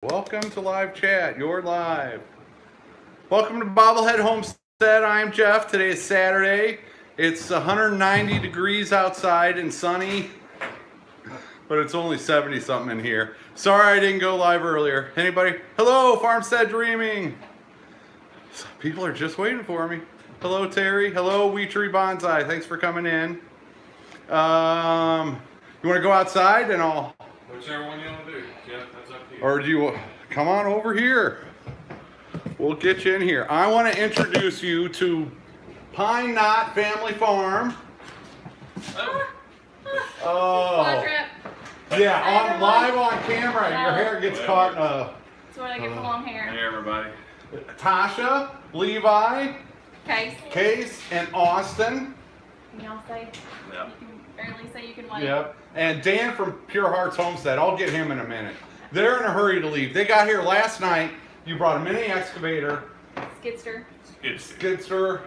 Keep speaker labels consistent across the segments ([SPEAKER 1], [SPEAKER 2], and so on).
[SPEAKER 1] Welcome to live chat. You're live. Welcome to Bobblehead Homestead. I'm Jeff. Today is Saturday. It's 190 degrees outside and sunny, but it's only 70 something in here. Sorry I didn't go live earlier. Anybody? Hello, Farmstead Dreaming. People are just waiting for me. Hello, Terry. Hello, Wee Tree Bonsai. Thanks for coming in. You want to go outside and I'll...
[SPEAKER 2] Whichever one you want to do, Jeff, that's up to you.
[SPEAKER 1] Or do you come on over here? We'll get you in here. I want to introduce you to Pine Knot Family Farm. Oh, yeah, on live on camera. Your hair gets caught in a...
[SPEAKER 3] That's what I get for long hair.
[SPEAKER 2] Hey, everybody.
[SPEAKER 1] Tasha, Levi,
[SPEAKER 3] Case.
[SPEAKER 1] and Austin.
[SPEAKER 3] Can y'all say?
[SPEAKER 2] Yep.
[SPEAKER 3] You can barely say you can wait.
[SPEAKER 1] Yep. And Dan from Hearts Homestead. I'll get him in a minute. They're in a hurry to leave. They got here last night. You brought a mini excavator, skidster,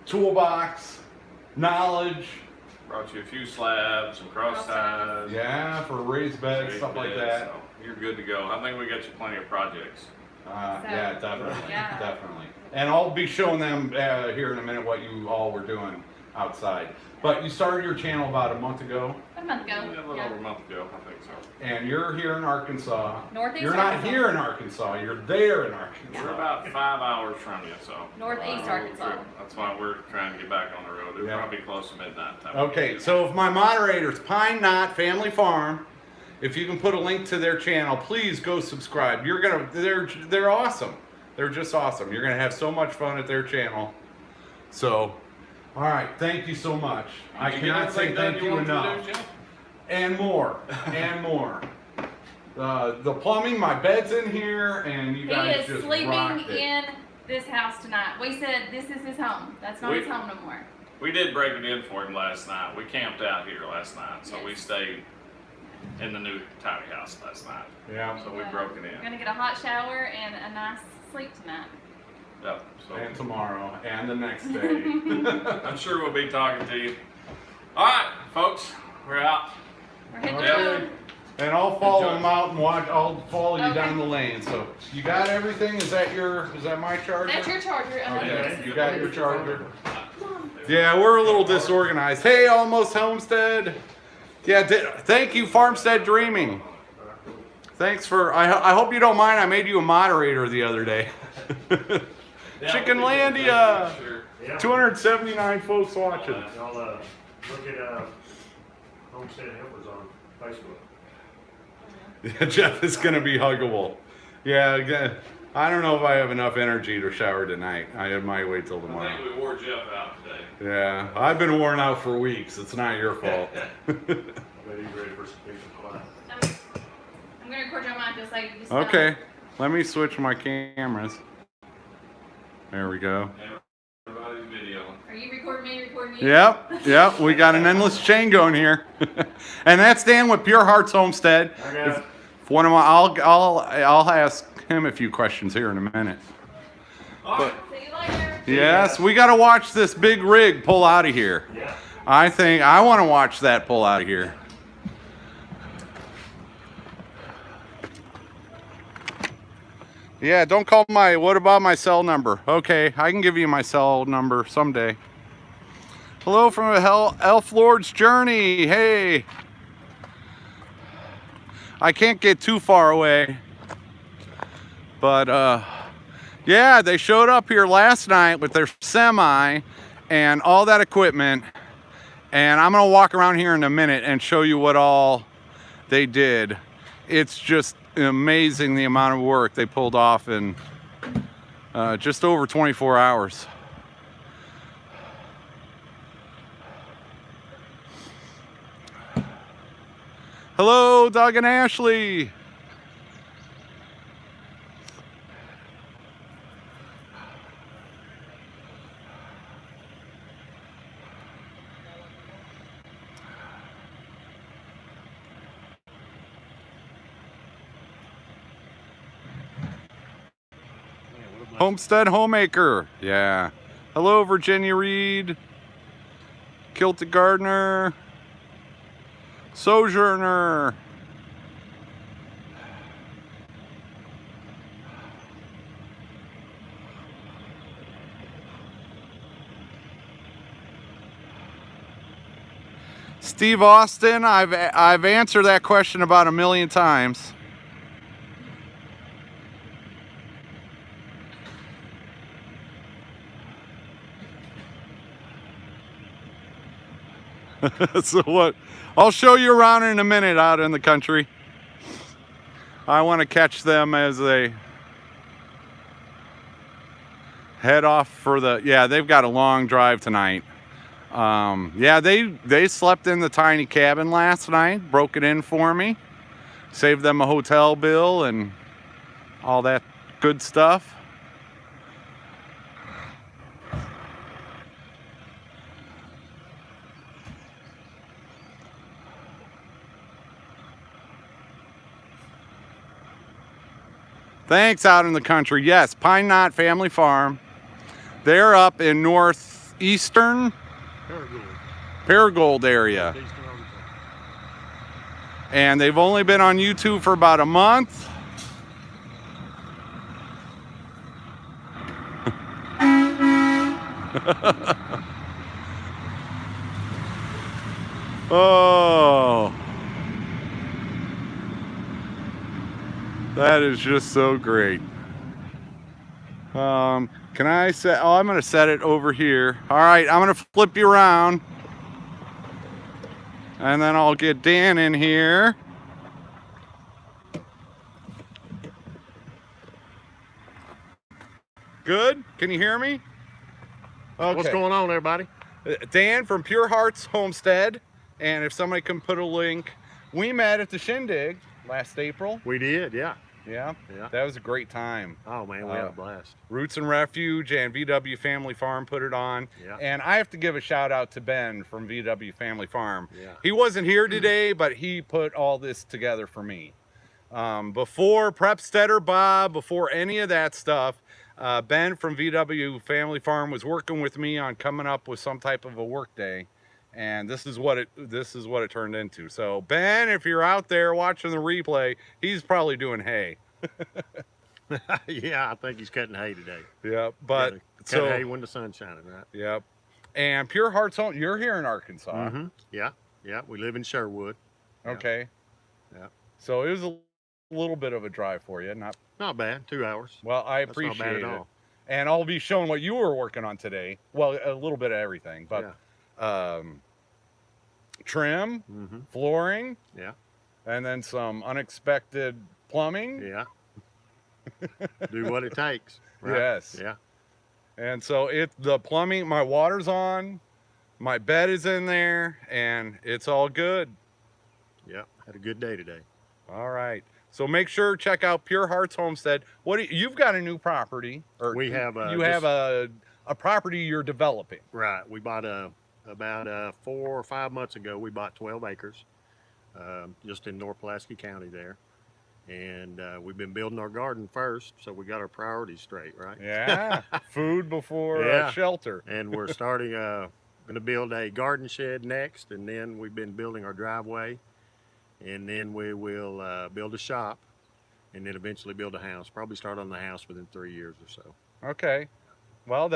[SPEAKER 1] toolbox, knowledge.
[SPEAKER 2] Brought you a few slabs, some cross ties.
[SPEAKER 1] Yeah, for raised beds, stuff like that.
[SPEAKER 2] So you're good to go. I think we got you plenty of projects.
[SPEAKER 1] Yeah, definitely,
[SPEAKER 3] Yeah.
[SPEAKER 1] definitely. And I'll be showing them here in a minute what you all were doing outside. But you started your channel about a month ago.
[SPEAKER 3] A month ago.
[SPEAKER 2] A little over a month ago, I think so.
[SPEAKER 1] And you're here in Arkansas.
[SPEAKER 3] Northeast
[SPEAKER 1] You're not
[SPEAKER 3] Arkansas.
[SPEAKER 1] here in Arkansas. You're there in Arkansas.
[SPEAKER 2] We're about 5 hours from you, so.
[SPEAKER 3] Northeast Arkansas.
[SPEAKER 2] That's why we're trying to get back on the road. It'll
[SPEAKER 1] Yeah.
[SPEAKER 2] probably be close to midnight time.
[SPEAKER 1] Okay, so if my moderators, Pine Knot Family Farm, if you can put a link to their channel, please go subscribe. They're awesome. They're just awesome. You're gonna have so much fun at their channel. So, all right, thank you so much. I cannot say thank you enough. And more, and more. The plumbing, my bed's in here, and you guys
[SPEAKER 3] He is
[SPEAKER 1] just
[SPEAKER 3] sleeping
[SPEAKER 1] rocked it.
[SPEAKER 3] in this house tonight. We said this is his home. That's not his home no more.
[SPEAKER 2] We did break it in for him last night. We camped out here last night, so we stayed in the new tiny house last night.
[SPEAKER 1] Yeah.
[SPEAKER 2] So we broke it
[SPEAKER 3] We're
[SPEAKER 2] in.
[SPEAKER 3] gonna get a hot shower and a nice sleep tonight.
[SPEAKER 2] Yep. So
[SPEAKER 1] And tomorrow, and the next day.
[SPEAKER 2] I'm sure we'll be talking to you. All right, folks, we're out.
[SPEAKER 3] We're hitting
[SPEAKER 2] Yeah.
[SPEAKER 3] the road.
[SPEAKER 1] And I'll follow them out and watch. I'll follow you
[SPEAKER 3] Okay.
[SPEAKER 1] down the lane. So you got everything? Is that my charger?
[SPEAKER 3] That's your charger.
[SPEAKER 1] Okay, you got your charger. Yeah, we're a little disorganized. Hey, Almost Homestead. Yeah, thank you, Farmstead Dreaming. Thanks for. I hope you don't mind. I made you a moderator the other day. Chickenlandia.
[SPEAKER 2] Sure.
[SPEAKER 1] 279 folks watching.
[SPEAKER 4] Y'all look at Homestead Helpers on Facebook.
[SPEAKER 1] Yeah, Jeff is gonna be huggable. Yeah, again, I don't know if I have enough energy to shower tonight. I might wait till
[SPEAKER 2] I
[SPEAKER 1] tomorrow.
[SPEAKER 2] think we wore Jeff out today.
[SPEAKER 1] Yeah, I've been worn out for weeks. It's not your fault.
[SPEAKER 4] I bet he's ready for some peace and quiet.
[SPEAKER 3] I'm gonna record your mic just like you just
[SPEAKER 1] Okay, let me switch my cameras. There we go.
[SPEAKER 2] Everybody's video.
[SPEAKER 3] Are you recording me? Recording me?
[SPEAKER 1] Yep. We got an endless chain going here, and that's Dan with Hearts Homestead.
[SPEAKER 4] I got it.
[SPEAKER 1] If one of my, I'll ask him a few questions here in a minute.
[SPEAKER 2] All right.
[SPEAKER 3] See you later.
[SPEAKER 1] Yes, we got to watch this big rig pull out of here.
[SPEAKER 4] Yeah.
[SPEAKER 1] I want to watch that pull out of here. Yeah, don't call what about my cell number? Okay, I can give you my cell number someday. Hello from Elf Lord's Journey. Hey. I can't get too far away. But, yeah, they showed up here last night with their semi and all that equipment. And I'm going to walk around here in a minute and show you what all they did. It's just amazing the amount of work they pulled off in just over 24 hours. Hello, Doug and Ashley. Homestead Homemaker. Yeah. Hello, Virginia Reed. Kilted Gardener. Sojourner. Steve Austin, I've answered that question about 1,000,000 times. So what? I'll show you around in a minute out in the country. I want to catch them as they head off for the, yeah, they've got a long drive tonight. Yeah, they slept in the tiny cabin last night, broke it in for me, saved them a hotel bill and all that good stuff. Thanks, out in the country. Yes, Pine Knot Family Farm. They're up in northeastern Paragould area. And they've only been on YouTube for about a month. Oh. That is just so great. Can I set, oh, I'm gonna set it over here. All right, I'm gonna flip you around. And then I'll get Dan in here. Good, can you hear me? Okay.
[SPEAKER 4] What's going on, everybody?
[SPEAKER 1] Dan from Pure Hearts Homestead. And if somebody can put a link, we met at the Shindig last April.
[SPEAKER 4] We did, yeah.
[SPEAKER 1] Yeah,
[SPEAKER 4] Yeah.
[SPEAKER 1] that was a great time.
[SPEAKER 4] Oh man, we had a blast.
[SPEAKER 1] Roots and Refuge and VW Family Farm put it on.
[SPEAKER 4] Yeah.
[SPEAKER 1] And I have to give a shout out to Ben from VW Family Farm.
[SPEAKER 4] Yeah.
[SPEAKER 1] He wasn't here today, but he put all this together for me. Before Prepsteader Bob, before any of that stuff, Ben from VW Family Farm was working with me on coming up with some type of a work day. And this is what it turned into. So Ben, if you're out there watching the replay, he's probably doing hay.
[SPEAKER 4] Yeah, I think he's cutting hay today.
[SPEAKER 1] Yeah, but
[SPEAKER 4] Cut
[SPEAKER 1] so
[SPEAKER 4] hay when the sun's shining, right?
[SPEAKER 1] yep. And Pure Hearts Home, you're here in Arkansas.
[SPEAKER 4] Mm-hmm. Yeah, yeah. We live in Sherwood. Yeah.
[SPEAKER 1] Okay.
[SPEAKER 4] Yeah.
[SPEAKER 1] So it was a little bit of a drive for you,
[SPEAKER 4] Not bad. 2 hours.
[SPEAKER 1] well. I
[SPEAKER 4] That's not bad
[SPEAKER 1] appreciate
[SPEAKER 4] at
[SPEAKER 1] it.
[SPEAKER 4] all.
[SPEAKER 1] And I'll be showing what you were working on today. Well, a little bit of everything, but
[SPEAKER 4] Yeah.
[SPEAKER 1] Trim,
[SPEAKER 4] Mm-hmm.
[SPEAKER 1] flooring,
[SPEAKER 4] Yeah.
[SPEAKER 1] and then some unexpected plumbing.
[SPEAKER 4] Yeah. Do what it takes. Right?
[SPEAKER 1] Yes.
[SPEAKER 4] Yeah.
[SPEAKER 1] And so the plumbing, my water's on, my bed is in there, and it's all good.
[SPEAKER 4] Yeah. Had a good day today.
[SPEAKER 1] All right. So make sure check out Pure Hearts Homestead. You've got a new property, or
[SPEAKER 4] We have
[SPEAKER 1] you have a property you're developing.
[SPEAKER 4] Right. We bought about 4 or 5 months ago. We bought 12 acres, just in North Pulaski County there, and we've been building our garden first, so we got our priorities straight, right?
[SPEAKER 1] Yeah. Food before
[SPEAKER 4] Yeah.
[SPEAKER 1] shelter.
[SPEAKER 4] And we're starting going to build a garden shed next, and then we've been building our driveway, and then we will build a shop, and then eventually build a house. Probably start on the house within 3 years or so.
[SPEAKER 1] Okay. Well,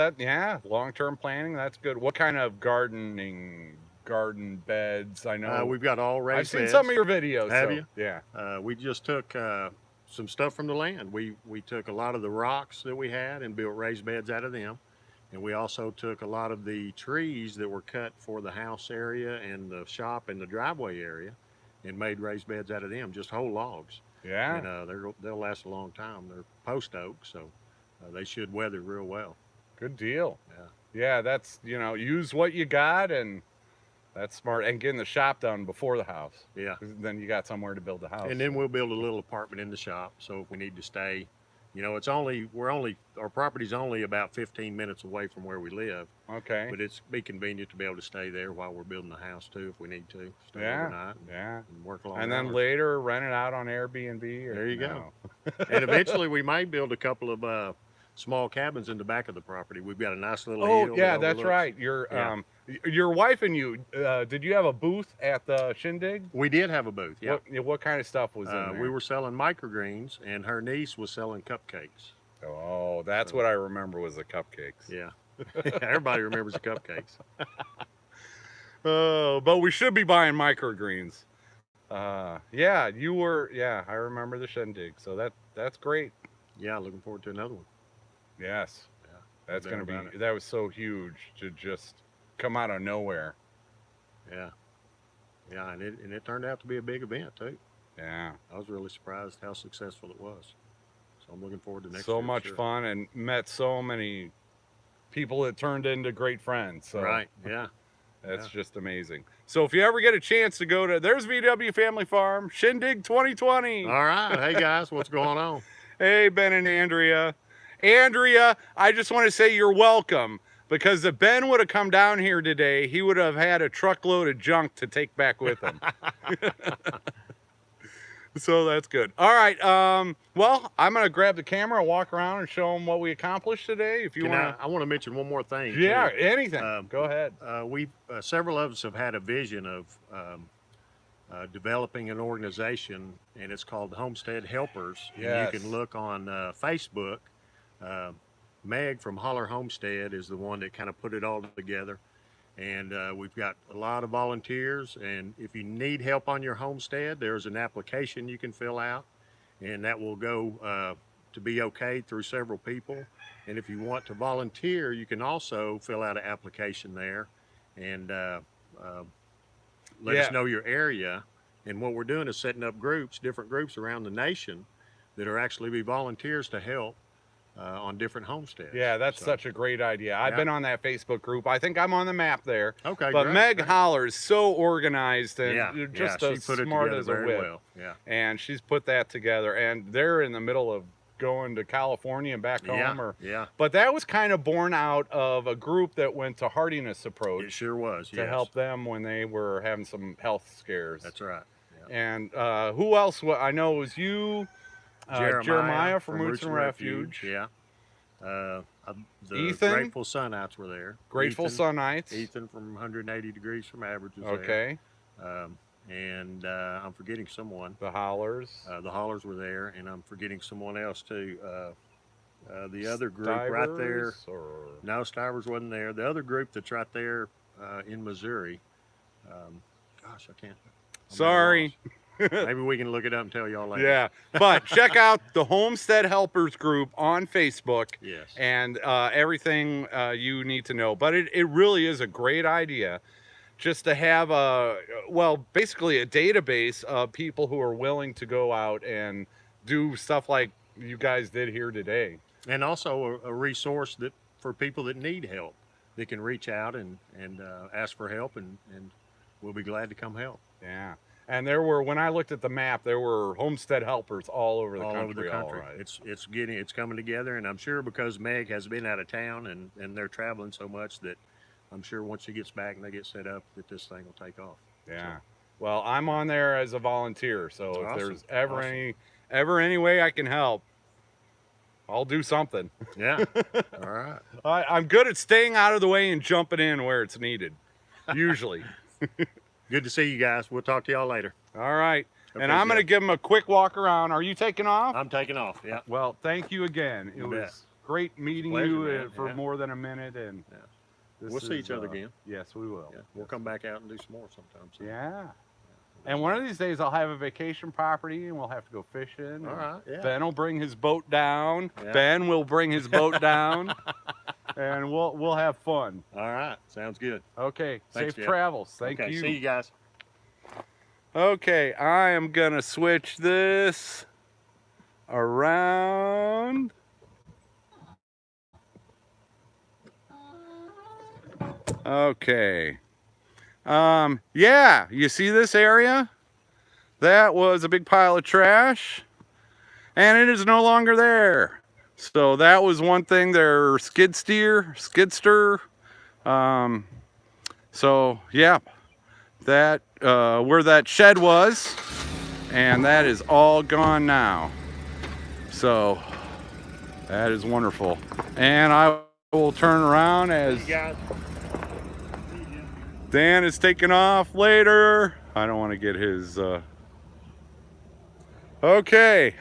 [SPEAKER 1] long-term planning, that's good. What kind of garden beds? I know
[SPEAKER 4] We've got all raised
[SPEAKER 1] I've seen
[SPEAKER 4] beds.
[SPEAKER 1] some of your videos.
[SPEAKER 4] Have
[SPEAKER 1] so,
[SPEAKER 4] you?
[SPEAKER 1] Yeah.
[SPEAKER 4] We just took some stuff from the land. We took a lot of the rocks that we had and built raised beds out of them. And we also took a lot of the trees that were cut for the house area and the shop and the driveway area and made raised beds out of them, just whole logs.
[SPEAKER 1] Yeah.
[SPEAKER 4] And they'll last a long time. They're post oak, so they should weather real well.
[SPEAKER 1] Good deal.
[SPEAKER 4] Yeah.
[SPEAKER 1] Yeah, that's, use what you got, and that's smart. And getting the shop done before the house.
[SPEAKER 4] Yeah.
[SPEAKER 1] 'Cause then you got somewhere to build the house.
[SPEAKER 4] And then we'll build a little apartment in the shop. So if we need to stay, our property's only about 15 minutes away from where we live,
[SPEAKER 1] Okay.
[SPEAKER 4] but it's be convenient to be able to stay there while we're building the house too, if we need to stay
[SPEAKER 1] Yeah.
[SPEAKER 4] overnight
[SPEAKER 1] Yeah.
[SPEAKER 4] and work along.
[SPEAKER 1] And then later rent it out on Airbnb.
[SPEAKER 4] There you go.
[SPEAKER 1] no.
[SPEAKER 4] And eventually we might build a couple of small cabins in the back of the property. We've got a nice little
[SPEAKER 1] Oh,
[SPEAKER 4] hill.
[SPEAKER 1] yeah,
[SPEAKER 4] that
[SPEAKER 1] that's
[SPEAKER 4] overlooks-
[SPEAKER 1] right. Your wife and you, did you have a booth at the Shindig?
[SPEAKER 4] We did have a booth. Yeah.
[SPEAKER 1] What kind of stuff was in there?
[SPEAKER 4] We were selling microgreens, and her niece was selling cupcakes.
[SPEAKER 1] Oh, that's what I remember was the cupcakes.
[SPEAKER 4] Yeah. Everybody remembers the cupcakes.
[SPEAKER 1] Oh, but we should be buying microgreens. Yeah, you were. Yeah, I remember the shindig. So that's great.
[SPEAKER 4] Yeah, looking forward to another one.
[SPEAKER 1] Yes,
[SPEAKER 4] Yeah,
[SPEAKER 1] that's
[SPEAKER 4] no
[SPEAKER 1] gonna
[SPEAKER 4] doubt
[SPEAKER 1] be.
[SPEAKER 4] about it.
[SPEAKER 1] That was so huge to just come out of nowhere.
[SPEAKER 4] Yeah, yeah, and it turned out to be a big event too.
[SPEAKER 1] Yeah,
[SPEAKER 4] I was really surprised how successful it was. So I'm looking forward to next year.
[SPEAKER 1] so
[SPEAKER 4] for
[SPEAKER 1] much
[SPEAKER 4] sure.
[SPEAKER 1] fun and met so many people that turned into great friends. So
[SPEAKER 4] Right? Yeah.
[SPEAKER 1] that's
[SPEAKER 4] Yeah.
[SPEAKER 1] just amazing. So if you ever get a chance to go to, there's VW Family Farm Shindig 2020.
[SPEAKER 4] All right. Hey guys, what's going on?
[SPEAKER 1] Hey, Ben and Andrea. Andrea, I just want to say you're welcome, because if Ben would have come down here today, he would have had a truckload of junk to take back with him. So that's good. All right. Well, I'm going to grab the camera and walk around and show them what we accomplished today. If you want
[SPEAKER 4] I want to mention one more thing.
[SPEAKER 1] yeah,
[SPEAKER 4] too.
[SPEAKER 1] anything. Go ahead.
[SPEAKER 4] We several of us have had a vision of developing an organization, and it's called the Homestead Helpers. And
[SPEAKER 1] Yes.
[SPEAKER 4] you can look on Facebook. Meg from Holler Homestead is the one that kind of put it all together. And we've got a lot of volunteers, and if you need help on your homestead, there's an application you can fill out, and that will go to be okayed through several people. And if you want to volunteer, you can also fill out an application there and let
[SPEAKER 1] Yeah.
[SPEAKER 4] us know your area. And what we're doing is setting up groups, different groups around the nation that are actually be volunteers to help on different homesteads.
[SPEAKER 1] Yeah, that's
[SPEAKER 4] So-
[SPEAKER 1] such a great idea. I've
[SPEAKER 4] Yeah.
[SPEAKER 1] been on that Facebook group. I think I'm on the map there.
[SPEAKER 4] Okay,
[SPEAKER 1] But
[SPEAKER 4] great,
[SPEAKER 1] Meg
[SPEAKER 4] great.
[SPEAKER 1] Holler is so organized and
[SPEAKER 4] Yeah,
[SPEAKER 1] just
[SPEAKER 4] yeah,
[SPEAKER 1] as
[SPEAKER 4] she put it
[SPEAKER 1] smart
[SPEAKER 4] together
[SPEAKER 1] as a
[SPEAKER 4] very
[SPEAKER 1] whip.
[SPEAKER 4] well. Yeah.
[SPEAKER 1] And she's put that together. And they're in the middle of going to California and back home.
[SPEAKER 4] Yeah, yeah,
[SPEAKER 1] But that was kind of born out of a group that went to Hardiness
[SPEAKER 4] it
[SPEAKER 1] Approach
[SPEAKER 4] sure was.
[SPEAKER 1] to
[SPEAKER 4] yes.
[SPEAKER 1] help them when they were having some health scares.
[SPEAKER 4] That's right. Yeah.
[SPEAKER 1] And who else? I know it was you, Jeremiah from Roots and Refuge.
[SPEAKER 4] Yeah. The
[SPEAKER 1] Ethan?
[SPEAKER 4] Grateful Sunites were there.
[SPEAKER 1] Grateful
[SPEAKER 4] Ethan,
[SPEAKER 1] Sunites.
[SPEAKER 4] Ethan from 180 Degrees from Average was
[SPEAKER 1] Okay.
[SPEAKER 4] there. And I'm forgetting someone.
[SPEAKER 1] The Hollers.
[SPEAKER 4] The Hollers were there, and I'm forgetting someone else too. The other group right there.
[SPEAKER 1] Stivers, or
[SPEAKER 4] No, Stivers wasn't there. The other group that's right there in Missouri. Gosh, I can't. I'm
[SPEAKER 1] sorry.
[SPEAKER 4] at a loss. Maybe we can look it up and tell y'all later.
[SPEAKER 1] Yeah, but check out the Homestead Helpers group on Facebook
[SPEAKER 4] Yes.
[SPEAKER 1] and everything you need to know. But it really is a great idea just to have basically a database of people who are willing to go out and do stuff like you guys did here today.
[SPEAKER 4] And also a resource that for people that need help, they can reach out and ask for help, and we'll be glad to come help.
[SPEAKER 1] Yeah. And there were, when I looked at the map, there were Homestead Helpers all over the
[SPEAKER 4] All
[SPEAKER 1] country.
[SPEAKER 4] over the country.
[SPEAKER 1] All right.
[SPEAKER 4] It's coming together, and I'm sure because Meg has been out of town and they're traveling so much that I'm sure once she gets back and they get set up that this thing will take off.
[SPEAKER 1] Yeah. Well, I'm on there as a volunteer, so if
[SPEAKER 4] Awesome.
[SPEAKER 1] there's ever
[SPEAKER 4] Awesome.
[SPEAKER 1] any way I can help, I'll do something.
[SPEAKER 4] Yeah. All right.
[SPEAKER 1] I'm good at staying out of the way and jumping in where it's needed, usually.
[SPEAKER 4] Good to see you guys. We'll talk to y'all later.
[SPEAKER 1] All right.
[SPEAKER 4] Okay,
[SPEAKER 1] And I'm going to
[SPEAKER 4] Jeff.
[SPEAKER 1] give them a quick walk around. Are you taking off?
[SPEAKER 4] I'm taking off. Yeah.
[SPEAKER 1] Well, thank you again. It
[SPEAKER 4] You
[SPEAKER 1] was
[SPEAKER 4] bet.
[SPEAKER 1] great meeting
[SPEAKER 4] Pleasure,
[SPEAKER 1] you
[SPEAKER 4] man.
[SPEAKER 1] for
[SPEAKER 4] Yeah.
[SPEAKER 1] more than a minute. And
[SPEAKER 4] Yeah.
[SPEAKER 1] this
[SPEAKER 4] We'll see
[SPEAKER 1] is,
[SPEAKER 4] each other again.
[SPEAKER 1] Yes, we will.
[SPEAKER 4] Yeah. We'll come back out and do some more sometime. So.
[SPEAKER 1] Yeah. And one of these days I'll have a vacation property and we'll have to go fishing.
[SPEAKER 4] All right. Yeah.
[SPEAKER 1] Ben will bring his boat down.
[SPEAKER 4] Yeah.
[SPEAKER 1] Ben will bring his boat down. And we'll have fun.
[SPEAKER 4] All right. Sounds good.
[SPEAKER 1] Okay.
[SPEAKER 4] Thanks,
[SPEAKER 1] Safe
[SPEAKER 4] Jeff.
[SPEAKER 1] travels. Thank
[SPEAKER 4] Okay.
[SPEAKER 1] you.
[SPEAKER 4] See you guys.
[SPEAKER 1] Okay, I am gonna switch this around. Okay. Yeah, you see this area? That was a big pile of trash, and it is no longer there. So that was one thing, their skidster. So yeah, that where that shed was, and that is all gone now. So that is wonderful. And I will turn around as
[SPEAKER 4] See you guys.
[SPEAKER 1] Dan is taking off later. I don't want to get his okay.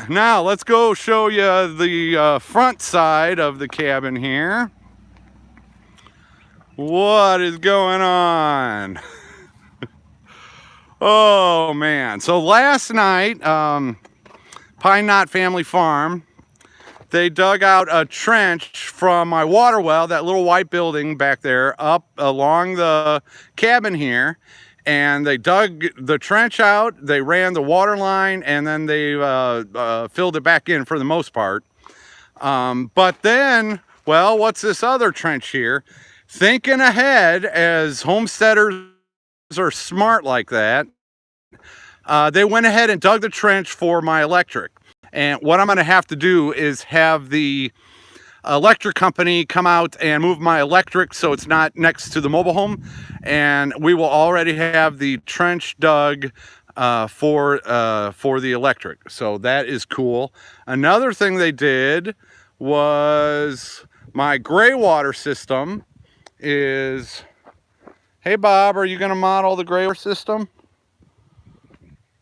[SPEAKER 1] Now let's go show you the front side of the cabin here. What is going on? Oh man. So last night, Pine Knot Family Farm, they dug out a trench from my water well, that little white building back there, up along the cabin here. And they dug the trench out, they ran the water line, and then they filled it back in for the most part. But then, well, what's this other trench here? Thinking ahead, as homesteaders are smart like that, they went ahead and dug the trench for my electric. And what I'm going to have to do is have the electric company come out and move my electric so it's not next to the mobile home, and we will already have the trench dug for the electric. So that is cool. Another thing they did was my gray water system is, hey Bob, are you going to model the gray water system?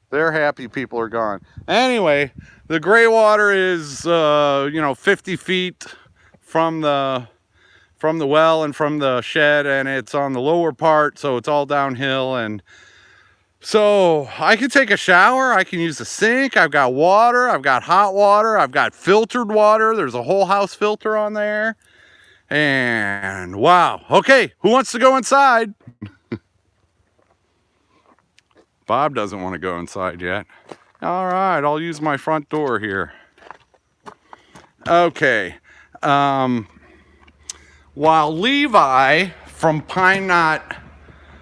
[SPEAKER 1] They're happy people are gone. Anyway, the gray water is 50 feet from the well and from the shed, and it's on the lower part, so it's all downhill. And so I can take a shower, I can use the sink, I've got water, I've got hot water, I've got filtered water, there's a whole house filter on there. And wow. Okay, who wants to go inside? Bob doesn't want to go inside yet. All right, I'll use my front door here. Okay. While Levi from Pine Knot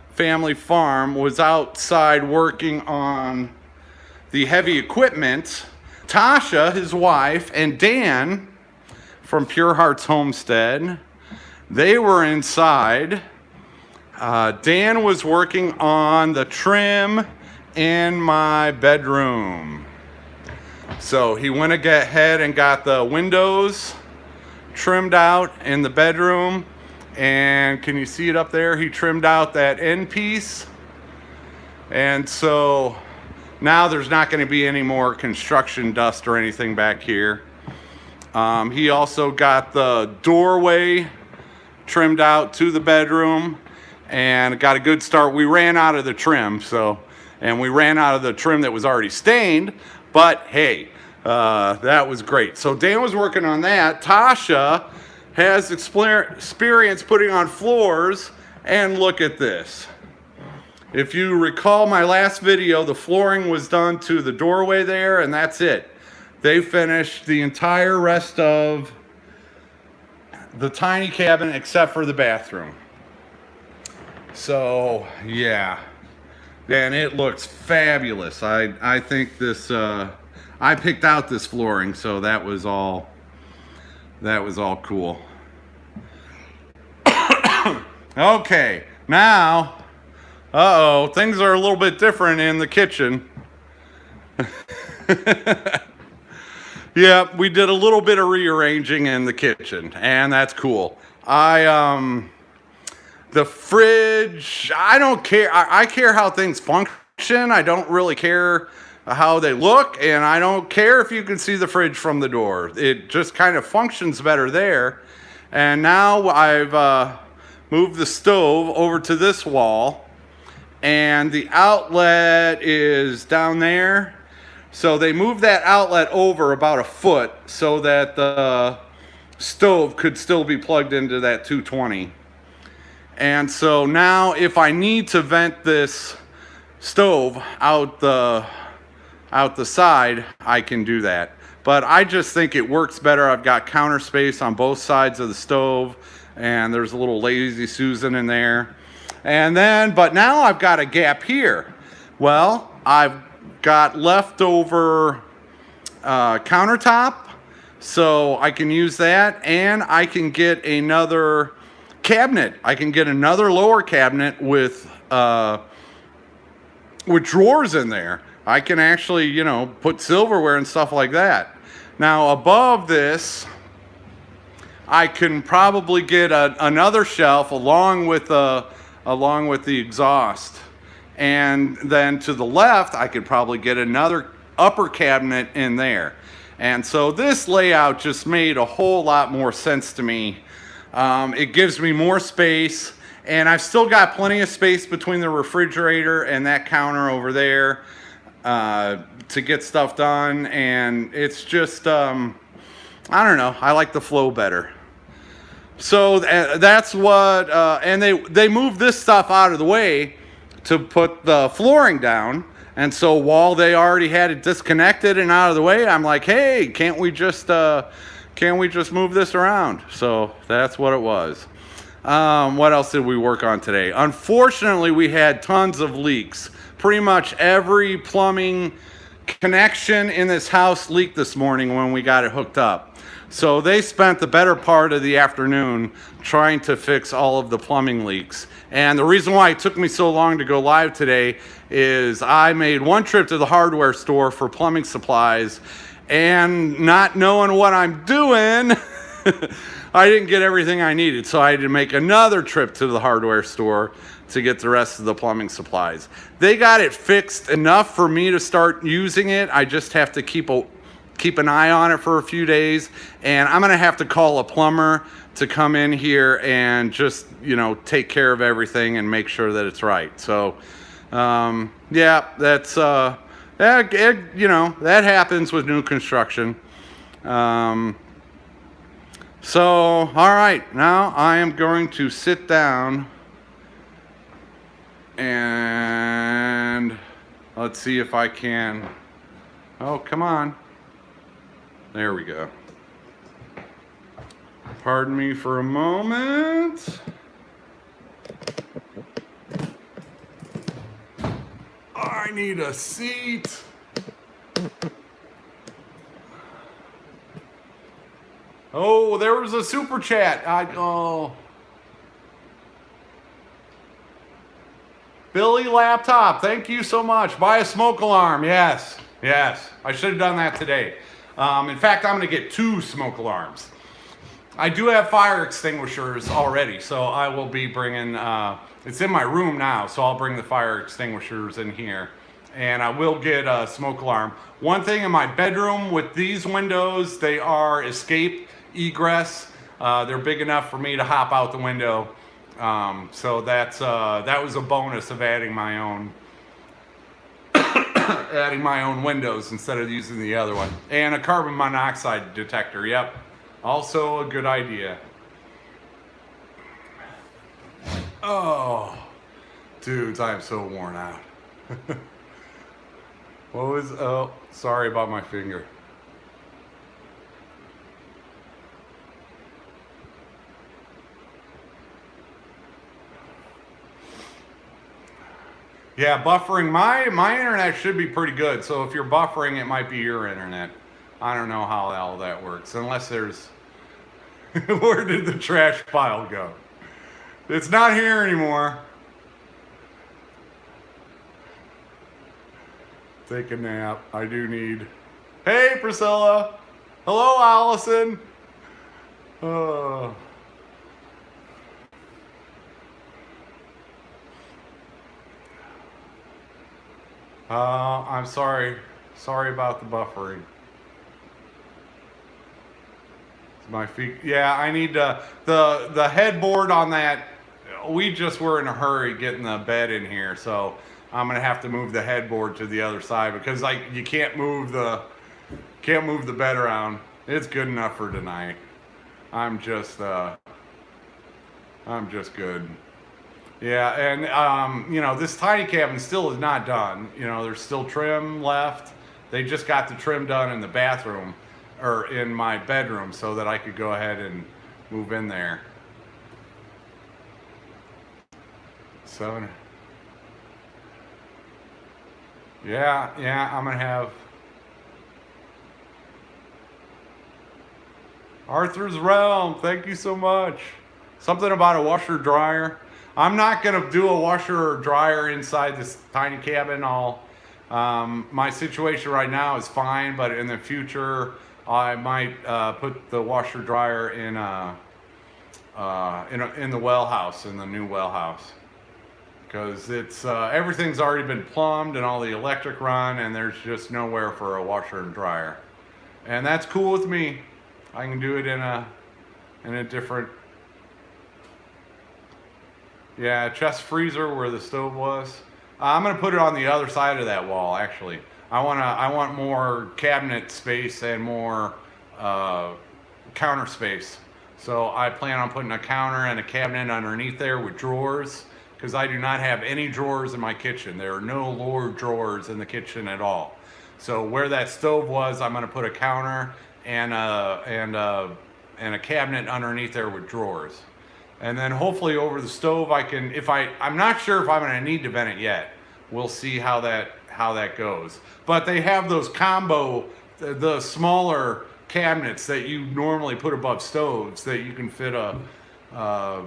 [SPEAKER 1] Family Farm was outside working on the heavy equipment, Tasha, his wife, and Dan from Hearts Homestead, they were inside. Dan was working on the trim in my bedroom. So he went ahead and got the windows trimmed out in the bedroom, and can you see it up there? He trimmed out that end piece, and so now there's not going to be any more construction dust or anything back here. He also got the doorway trimmed out to the bedroom and got a good start. We ran out of the trim, and we ran out of the trim that was already stained, but hey, that was great. So Dan was working on that. Tasha has experience putting on floors, and look at this. If you recall my last video, the flooring was done to the doorway there, and that's it. They finished the entire rest of the tiny cabin except for the bathroom. So yeah, and it looks fabulous. I think this I picked out this flooring, so that was all cool. Okay, now things are a little bit different in the kitchen. Yeah, we did a little bit of rearranging in the kitchen, and that's cool. The fridge, I don't care. I care how things function. I don't really care how they look, and I don't care if you can see the fridge from the door. It just kind of functions better there. And now I've moved the stove over to this wall, and the outlet is down there. So they moved that outlet over about a foot so that the stove could still be plugged into that 220. And so now if I need to vent this stove out the side, I can do that. But I just think it works better. I've got counter space on both sides of the stove, and there's a little Lazy Susan in there. But now I've got a gap here. Well, I've got leftover countertop, so I can use that, and I can get another cabinet. I can get another lower cabinet with drawers in there. I can actually, put silverware and stuff like that. Now above this, I can probably get another shelf along with the exhaust. And then to the left, I could probably get another upper cabinet in there. And so this layout just made a whole lot more sense to me. It gives me more space. And I've still got plenty of space between the refrigerator and that counter over there to get stuff done. And it's just, I don't know, I like the flow better. So that's what, and they moved this stuff out of the way to put the flooring down. And so while they already had it disconnected and out of the way, I'm like, hey, can't we just move this around? So that's what it was. What else did we work on today? Unfortunately, we had tons of leaks. Pretty much every plumbing connection in this house leaked this morning when we got it hooked up. So they spent the better part of the afternoon trying to fix all of the plumbing leaks. And the reason why it took me so long to go live today is I made one trip to the hardware store for plumbing supplies, and not knowing what I'm doing, I didn't get everything I needed. So I had to make another trip to the hardware store to get the rest of the plumbing supplies. They got it fixed enough for me to start using it. I just have to keep an eye on it for a few days, and I'm gonna have to call a plumber to come in here and just, take care of everything and make sure that it's right. So yeah, that's that happens with new construction. So all right, now I am going to sit down and let's see if I can. Oh, come on. There we go. Pardon me for a moment. I need a seat. Oh, there was a super chat. Billy Laptop, thank you so much. Buy a smoke alarm. Yes. I should have done that today. In fact, I'm going to get 2 smoke alarms. I do have fire extinguishers already, so I will be bringing, it's in my room now, so I'll bring the fire extinguishers in here. And I will get a smoke alarm. One thing in my bedroom with these windows, they are escape egress. They're big enough for me to hop out the window. So that was a bonus of adding my own windows instead of using the other one. And a carbon monoxide detector. Yep. Also a good idea. Oh, dudes, I am so worn out. Oh, sorry about my finger. Yeah, buffering. My internet should be pretty good. So if you're buffering, it might be your internet. I don't know how all that works. Unless there's... Where did the trash pile go? It's not here anymore. Take a nap. I do need... Hey, Priscilla. Hello, Allison. Oh... I'm sorry. Sorry about the buffering. It's my feet. Yeah, I need the headboard on that. We just were in a hurry getting the bed in here, so I'm gonna have to move the headboard to the other side because you can't move the bed around. It's good enough for tonight. I'm just good. Yeah, and this tiny cabin still is not done. There's still trim left. They just got the trim done in the bathroom or in my bedroom so that I could go ahead and move in there. So yeah, I'm gonna have Arthur's Realm. Thank you so much. Something about a washer dryer. I'm not gonna do a washer or dryer inside this tiny cabin. My situation right now is fine, but in the future, I might put the washer dryer in the well house, in the new well house, because it's everything's already been plumbed and all the electric run, and there's just nowhere for a washer and dryer, and that's cool with me. I can do it in a different. Yeah, chest freezer where the stove was. I'm gonna put it on the other side of that wall. Actually, I want more cabinet space and more counter space. So I plan on putting a counter and a cabinet underneath there with drawers, because I do not have any drawers in my kitchen. There are no lower drawers in the kitchen at all. So where that stove was, I'm gonna put a counter and a cabinet underneath there with drawers. And then hopefully over the stove I can, I'm not sure if I'm gonna need to vent it yet. We'll see how that goes. But they have those combo, the smaller cabinets that you normally put above stoves that you can fit the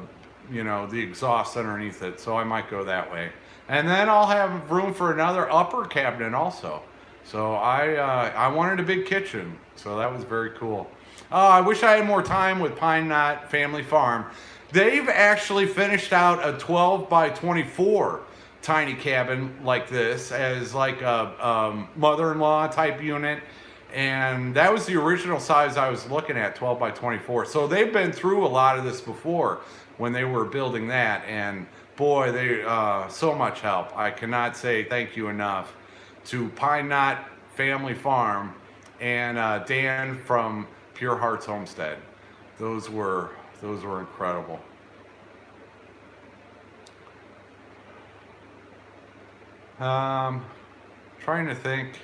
[SPEAKER 1] exhaust underneath it. So I might go that way. And then I'll have room for another upper cabinet also. So I wanted a big kitchen. So that was very cool. I wish I had more time with Pine Knot Family Farm. They've actually finished out a 12 by 24 tiny cabin like this as like a mother-in-law type unit. And that was the original size I was looking at, 12 by 24. So they've been through a lot of this before when they were building that. And boy, they so much help. I cannot say thank you enough to Pine Knot Family Farm and Dan from Hearts Homestead. Those were incredible. Trying to think.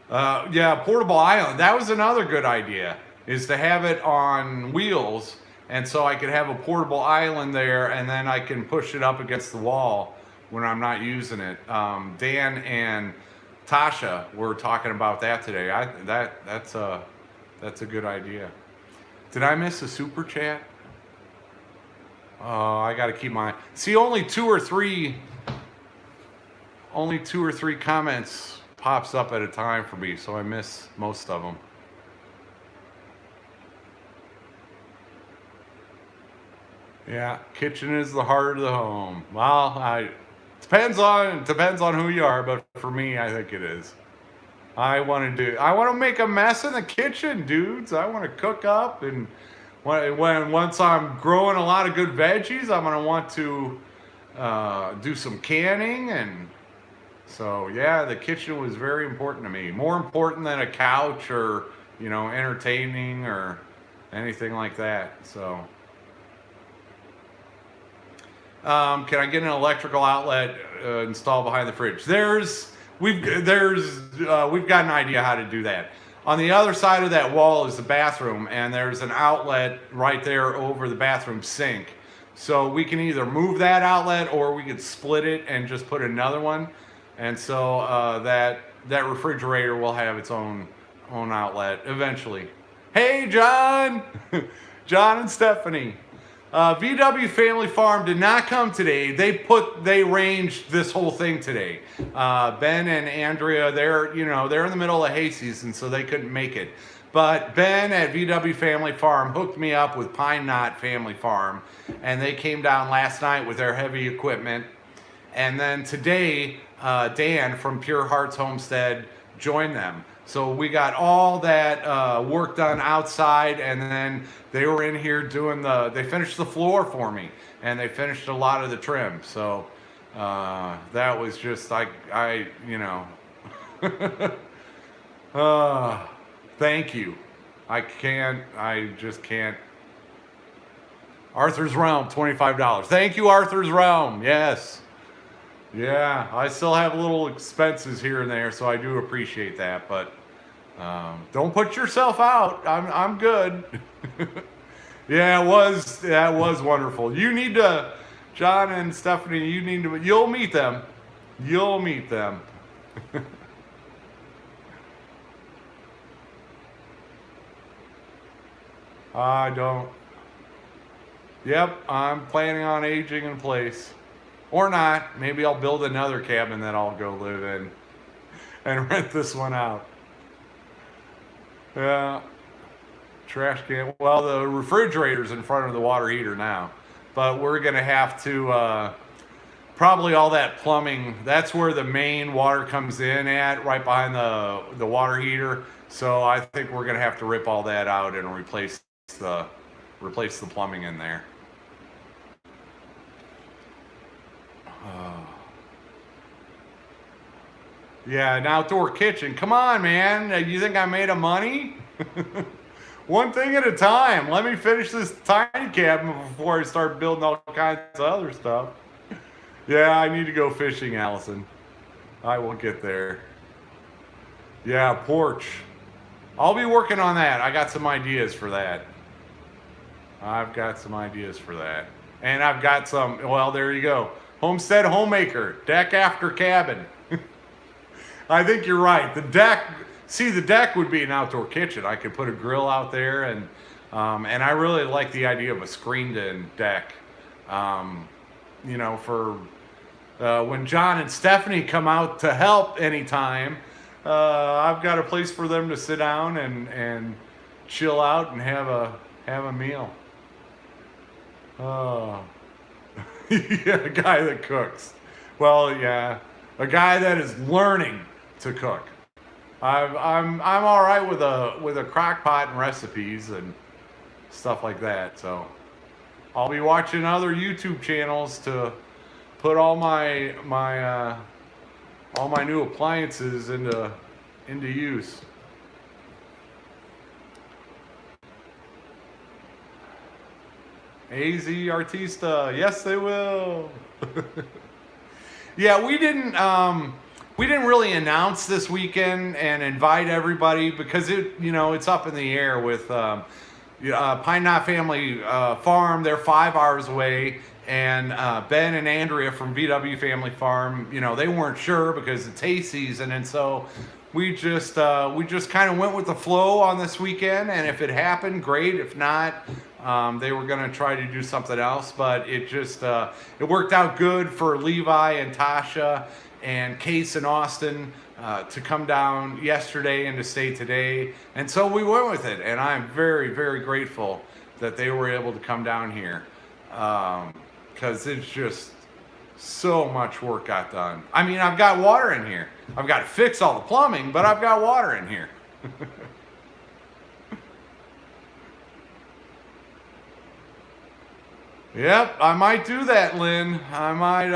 [SPEAKER 1] Yeah, portable island. That was another good idea, is to have it on wheels, and so I could have a portable island there, and then I can push it up against the wall when I'm not using it. Dan and Tasha were talking about that today. That's a good idea. Did I miss a super chat? Oh, I got to keep my... See, only two or three comments pops up at a time for me, so I miss most of them. Yeah, kitchen is the heart of the home. Well, depends on who you are, but for me, I think it is. I want to make a mess in the kitchen, dudes. I want to cook up, and once I'm growing a lot of good veggies, I'm gonna want to do some canning. And so yeah, the kitchen was very important to me, more important than a couch or entertaining or anything like that. So can I get an electrical outlet installed behind the fridge? We've got an idea how to do that. On the other side of that wall is the bathroom, and there's an outlet right there over the bathroom sink. So we can either move that outlet or we could split it and just put another one. And so that refrigerator will have its own outlet eventually. Hey, John! John and Stephanie. VW Family Farm did not come today. They arranged this whole thing today. Ben and Andrea, they're in the middle of hay season, so they couldn't make it. But Ben at VW Family Farm hooked me up with Pine Knot Family Farm, and they came down last night with their heavy equipment. And then today, Dan from Hearts Homestead joined them. So we got all that work done outside, and then they were in here they finished the floor for me, and they finished a lot of the trim. So that was just, thank you. I just can't. Arthur's Realm, $25. Thank you, Arthur's Realm. Yes. Yeah, I still have little expenses here and there, so I do appreciate that, but don't put yourself out. I'm good. Yeah, it was wonderful. You need to, John and Stephanie, you'll meet them. You'll meet them. I don't. Yep, I'm planning on aging in place. Or not. Maybe I'll build another cabin that I'll go live in and rent this one out. Yeah. Trash can. Well, the refrigerator's in front of the water heater now. But we're going to have to, probably all that plumbing, that's where the main water comes in at, right behind the water heater. So I think we're going to have to rip all that out and replace the plumbing in there. Yeah, an outdoor kitchen. Come on, man. You think I made a money? One thing at a time. Let me finish this tiny cabin before I start building all kinds of other stuff. Yeah, I need to go fishing, Allison. I will get there. Yeah, porch. I'll be working on that. I got some ideas for that. I've got some ideas for that. And I've got some, well, there you go. Homestead homemaker, deck after cabin. I think you're right. The deck, see, the deck would be an outdoor kitchen. I could put a grill out there, and I really like the idea of a screened-in deck. You know, for when John and Stephanie come out to help anytime, I've got a place for them to sit down and chill out and have a meal. Oh, yeah, a guy that cooks. Well, yeah, a guy that is learning to cook. I'm all right with a crock pot and recipes and stuff like that. So I'll be watching other YouTube channels to put all my new appliances into use. AZ Artista, yes they will. Yeah, we didn't really announce this weekend and invite everybody because it's up in the air with Pine Knot Family Farm. They're 5 hours away, and Ben and Andrea from VW Family Farm, they weren't sure because it's hay season, and so we just kind of went with the flow on this weekend, and if it happened, great. If not, they were going to try to do something else, but it worked out good for Levi and Tasha and Case and Austin to come down yesterday and to stay today, and so we went with it, and I'm very, very grateful that they were able to come down here, because it's just so much work got done. I mean, I've got water in here. I've got to fix all the plumbing, but I've got water in here. Yep, I might do that, Lynn. I might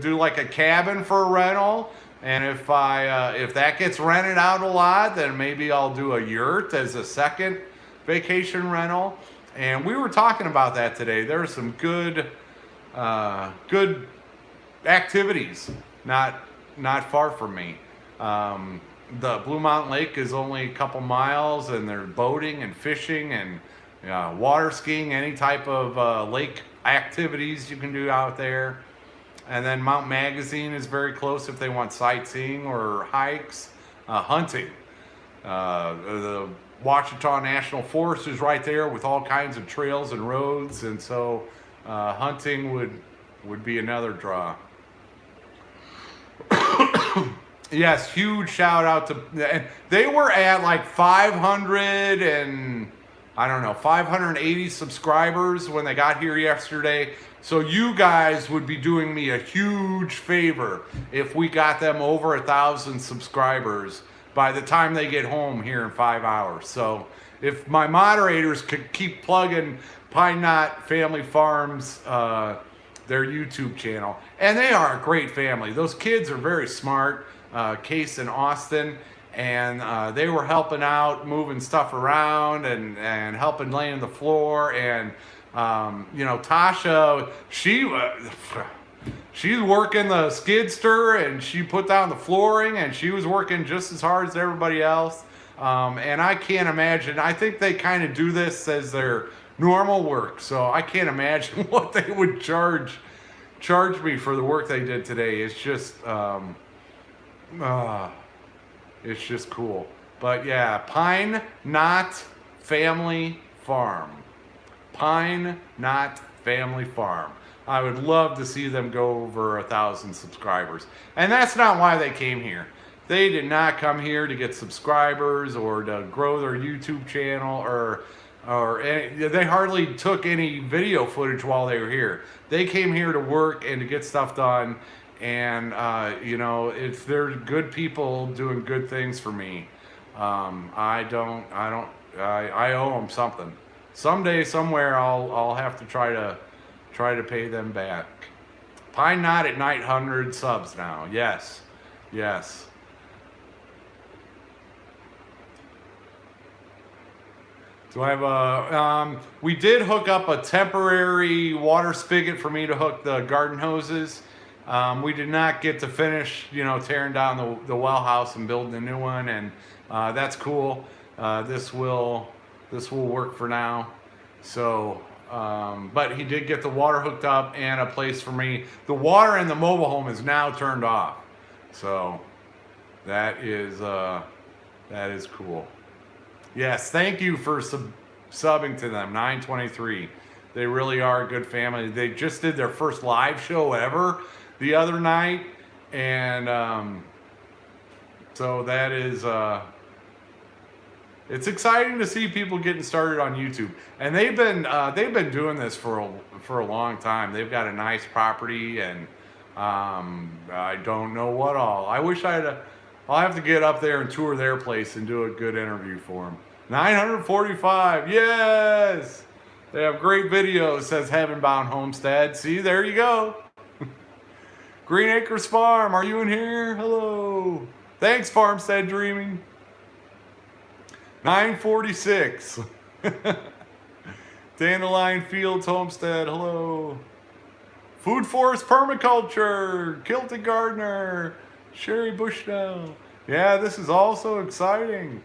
[SPEAKER 1] do like a cabin for a rental, and if that gets rented out a lot, then maybe I'll do a yurt as a second vacation rental. And we were talking about that today. There are some good activities not far from me. The Blue Mountain Lake is only a couple miles, and there's boating and fishing and water skiing, any type of lake activities you can do out there. And then Mount Magazine is very close if they want sightseeing or hikes. Hunting. The Ouachita National Forest is right there with all kinds of trails and roads, and so hunting would be another draw. Yes, huge shout out to, they were at like 580 subscribers when they got here yesterday. So you guys would be doing me a huge favor if we got them over 1,000 subscribers by the time they get home here in 5 hours. So if my moderators could keep plugging Pine Knot Family Farms, their YouTube channel. And they are a great family. Those kids are very smart, Case and Austin. And they were helping out, moving stuff around and helping laying the floor. And, Tasha, she's working the skidster, and she put down the flooring, and she was working just as hard as everybody else. And I can't imagine, I think they kind of do this as their normal work. So I can't imagine what they would charge me for the work they did today. It's just, it's just cool. But yeah, Pine Knot Family Farm. Pine Knot Family Farm. I would love to see them go over 1,000 subscribers. And that's not why they came here. They did not come here to get subscribers or to grow their YouTube channel or they hardly took any video footage while they were here. They came here to work and to get stuff done. And, they're good people doing good things for me. I owe them something. Someday, somewhere, I'll have to try to pay them back. Pine Knot at Night 100 subs now. Yes. Yes. Do I have a, we did hook up a temporary water spigot for me to hook the garden hoses. We did not get to finish, you know, tearing down the well house and building a new one, and that's cool. This will work for now. So, but he did get the water hooked up and a place for me. The water in the mobile home is now turned off. So that is cool. Yes, thank you for subbing to them, 923. They really are a good family. They just did their first live show ever the other night, and so that is, it's exciting to see people getting started on YouTube. And they've been doing this for a long time. They've got a nice property, and I don't know what all. I wish I'll have to get up there and tour their place and do a good interview for them. 945, yes! They have great videos, says Heaven Bound Homestead. See, there you go. Green Acres Farm, are you in here? Hello. Thanks, Farmstead Dreaming. 946. Dandelion Fields Homestead, hello. Food Forest Permaculture, Kilted Gardener, Sherry Bushnell. Yeah, this is also exciting.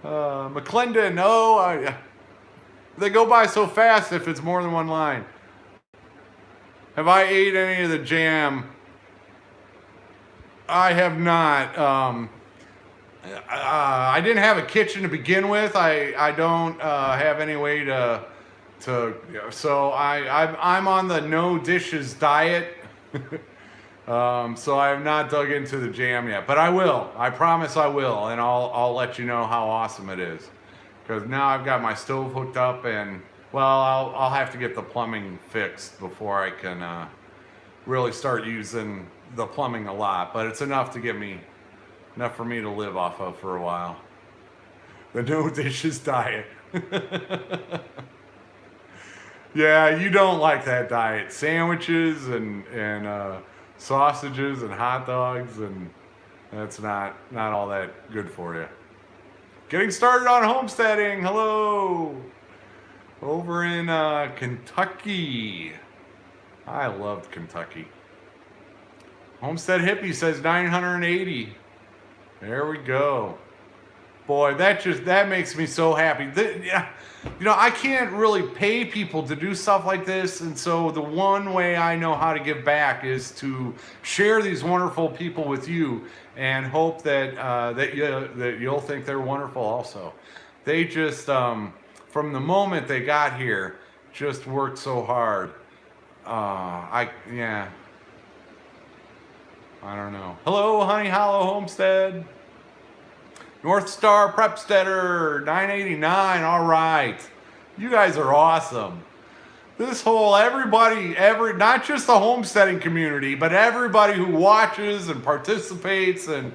[SPEAKER 1] McClendon, oh, they go by so fast if it's more than one line. Have I ate any of the jam? I have not. I didn't have a kitchen to begin with. I don't have any way to so I'm on the no dishes diet. So I have not dug into the jam yet, but I will. I promise I will, and I'll let you know how awesome it is. Because now I've got my stove hooked up, and well, I'll have to get the plumbing fixed before I can really start using the plumbing a lot. But it's enough to get me, enough for me to live off of for a while. The no dishes diet. Yeah, you don't like that diet. Sandwiches and sausages and hot dogs, and that's not all that good for you. Getting started on homesteading. Hello. Over in Kentucky. I loved Kentucky. Homestead Hippie says 980. There we go. Boy, that makes me so happy. You know, I can't really pay people to do stuff like this, and so the one way I know how to give back is to share these wonderful people with you, and hope that you'll think they're wonderful also. They just from the moment they got here just worked so hard. I don't know. Hello, Honey Hollow Homestead. North Star Prepsteader 989. All right, you guys are awesome. This whole not just the homesteading community, but everybody who watches and participates, and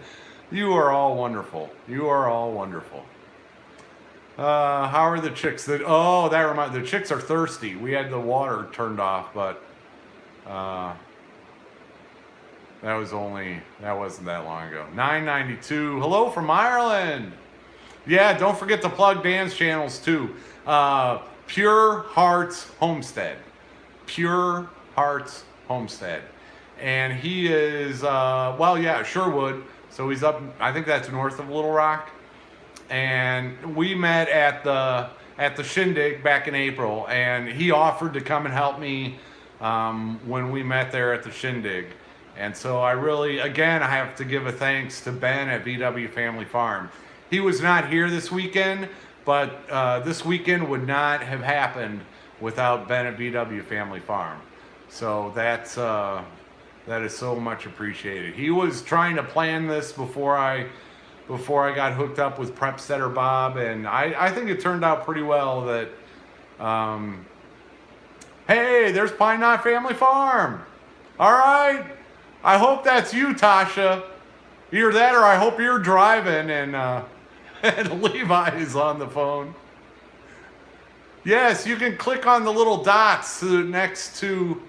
[SPEAKER 1] you are all wonderful. You are all wonderful. How are the chicks? The chicks are thirsty. We had the water turned off, but that wasn't that long ago. 992. Hello from Ireland. Yeah, don't forget to plug Dan's channels too. Pure Hearts Homestead. Pure Hearts Homestead. And he is, Sherwood. So he's up, I think that's north of Little Rock. And we met at the Shindig back in April. And he offered to come and help me when we met there at the Shindig. And so I have to give a thanks to Ben at VW Family Farm. He was not here this weekend, but this weekend would not have happened without Ben at VW Family Farm. So that is so much appreciated. He was trying to plan this before I got hooked up with Prepsteader Bob, and I think it turned out pretty well. That hey, there's Pine Knot Family Farm. All right. I hope that's you, Tasha. Either that, or I hope you're driving and Levi is on the phone. Yes, you can click on the little dots next to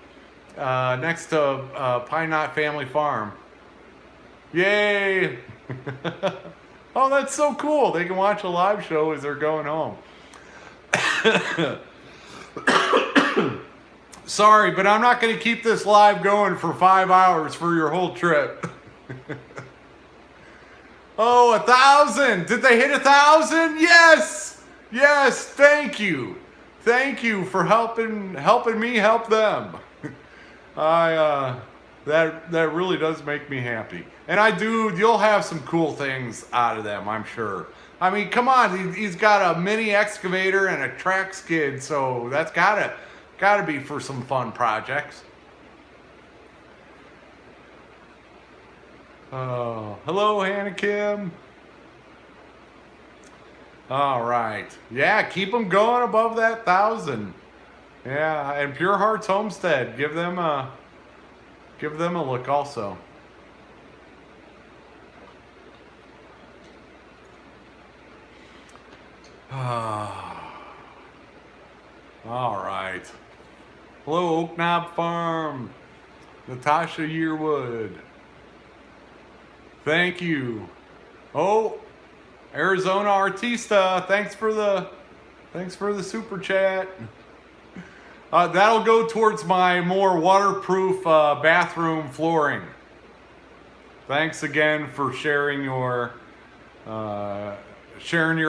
[SPEAKER 1] next to Pine Knot Family Farm. Yay! Oh, that's so cool. They can watch a live show as they're going home. Sorry, but I'm not going to keep this live going for 5 hours for your whole trip. Oh, 1,000! Did they hit 1,000? Yes! Yes, thank you. Thank you for helping me help them. That really does make me happy. And you'll have some cool things out of them, I'm sure. I mean, come on, he's got a mini excavator and a track skid, so that's gotta be for some fun projects. Oh, hello, Hannah Kim. All right. Yeah, keep them going above that 1,000. Yeah, and Pure Hearts Homestead, give them a look also. All right. Hello, Oak Knob Farm. Natasha Yearwood. Thank you. Oh, Arizona Artista. Thanks for the super chat. That'll go towards my more waterproof bathroom flooring. Thanks again for sharing your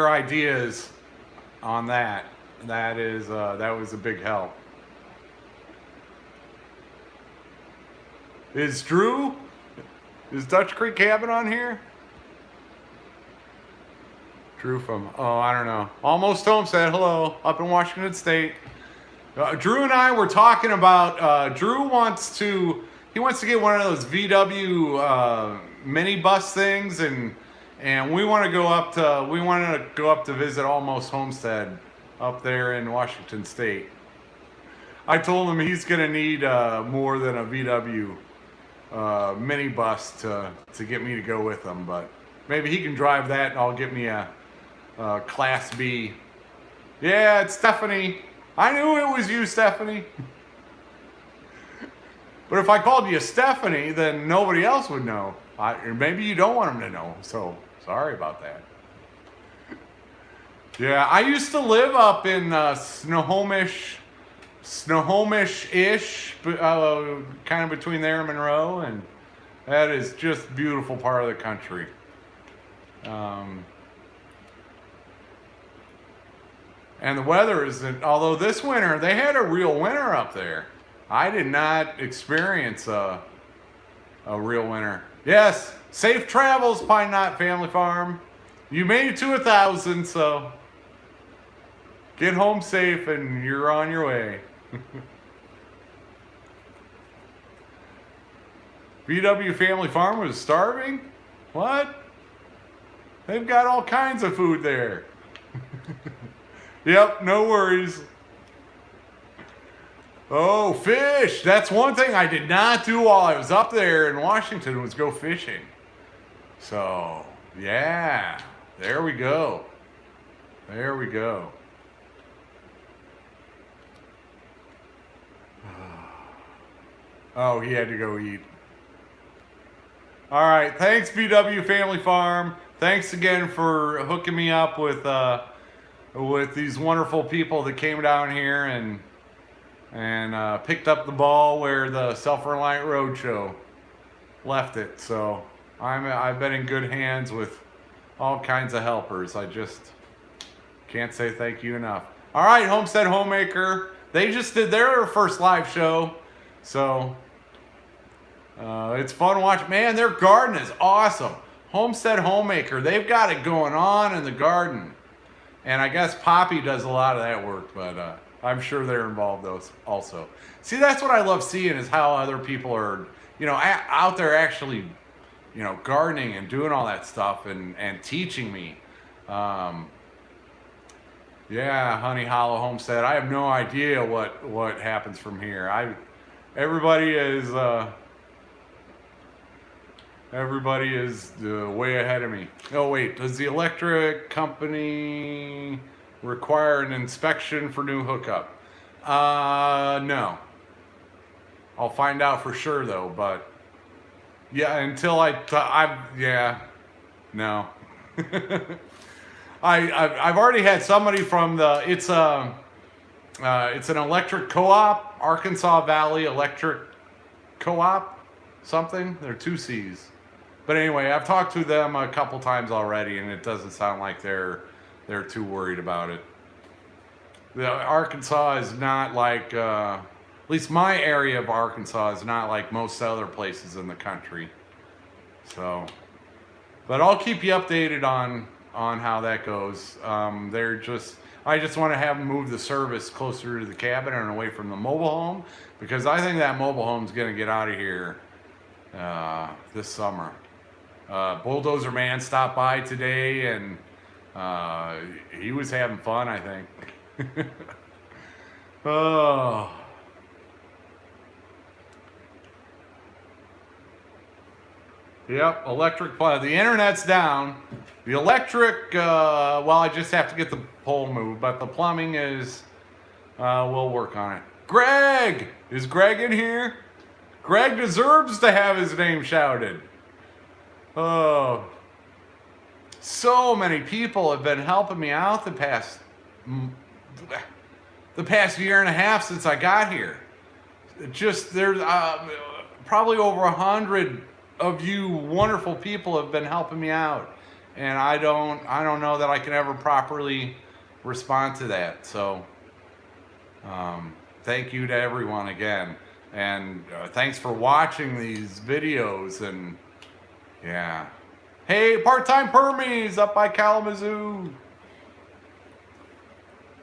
[SPEAKER 1] ideas on that. That was a big help. Is Dutch Creek Cabin on here? Drew from, I don't know. Almost Homestead, hello, up in Washington State. Drew and I were talking about, Drew wants to get one of those VW mini bus things, and we want to go up to visit Almost Homestead up there in Washington State. I told him he's gonna need more than a VW mini bus to get me to go with him, but maybe he can drive that and I'll get me a Class B. Yeah, it's Stephanie. I knew it was you, Stephanie. But if I called you Stephanie, then nobody else would know. Maybe you don't want them to know, so sorry about that. Yeah, I used to live up in Snohomish-ish, kind of between there and Monroe, and that is just a beautiful part of the country. And the weather isn't, although this winter, they had a real winter up there. I did not experience a real winter. Yes, safe travels, Pine Knot Family Farm. You made it to 1,000, so get home safe and you're on your way. VW Family Farm was starving? What? They've got all kinds of food there. Yep, no worries. Oh, fish. That's one thing I did not do while I was up there in Washington was go fishing. So, yeah, there we go. There we go. Oh, he had to go eat. All right, thanks, VW Family Farm. Thanks again for hooking me up with these wonderful people that came down here and picked up the ball where the Self-Reliant Roadshow left it. So I've been in good hands with all kinds of helpers. I just can't say thank you enough. All right, Homestead Homemaker. They just did their first live show, so it's fun to watch. Man, their garden is awesome. Homestead Homemaker. They've got it going on in the garden. And I guess Poppy does a lot of that work, but I'm sure they're involved those also. See, that's what I love seeing is how other people are, out there actually, gardening and doing all that stuff and teaching me. Yeah, Honey Hollow Homestead. I have no idea what happens from here. Everybody is way ahead of me. Oh wait, does the electric company require an inspection for new hookup? No. I'll find out for sure though, but yeah, until yeah, no. I've already had somebody from it's an electric co-op, Arkansas Valley Electric Co-op, something. They're 2 C's. But anyway, I've talked to them a couple times already, and it doesn't sound like they're too worried about it. Arkansas is not like, at least my area of Arkansas is not like most other places in the country. So, but I'll keep you updated on how that goes. I just want to have them move the service closer to the cabin and away from the mobile home, because I think that mobile home's going to get out of here this summer. Bulldozer Man stopped by today, and he was having fun, I think. Oh. Yep, electric. The internet's down. The electric, well, I just have to get the pole moved, but the plumbing is, we'll work on it. Greg! Is Greg in here? Greg deserves to have his name shouted. Oh. So many people have been helping me out the past year and a half since I got here. Just, there's probably over 100 of you wonderful people have been helping me out, and I don't know that I can ever properly respond to that. So thank you to everyone again, and thanks for watching these videos. And yeah, hey, part-time permies up by Kalamazoo.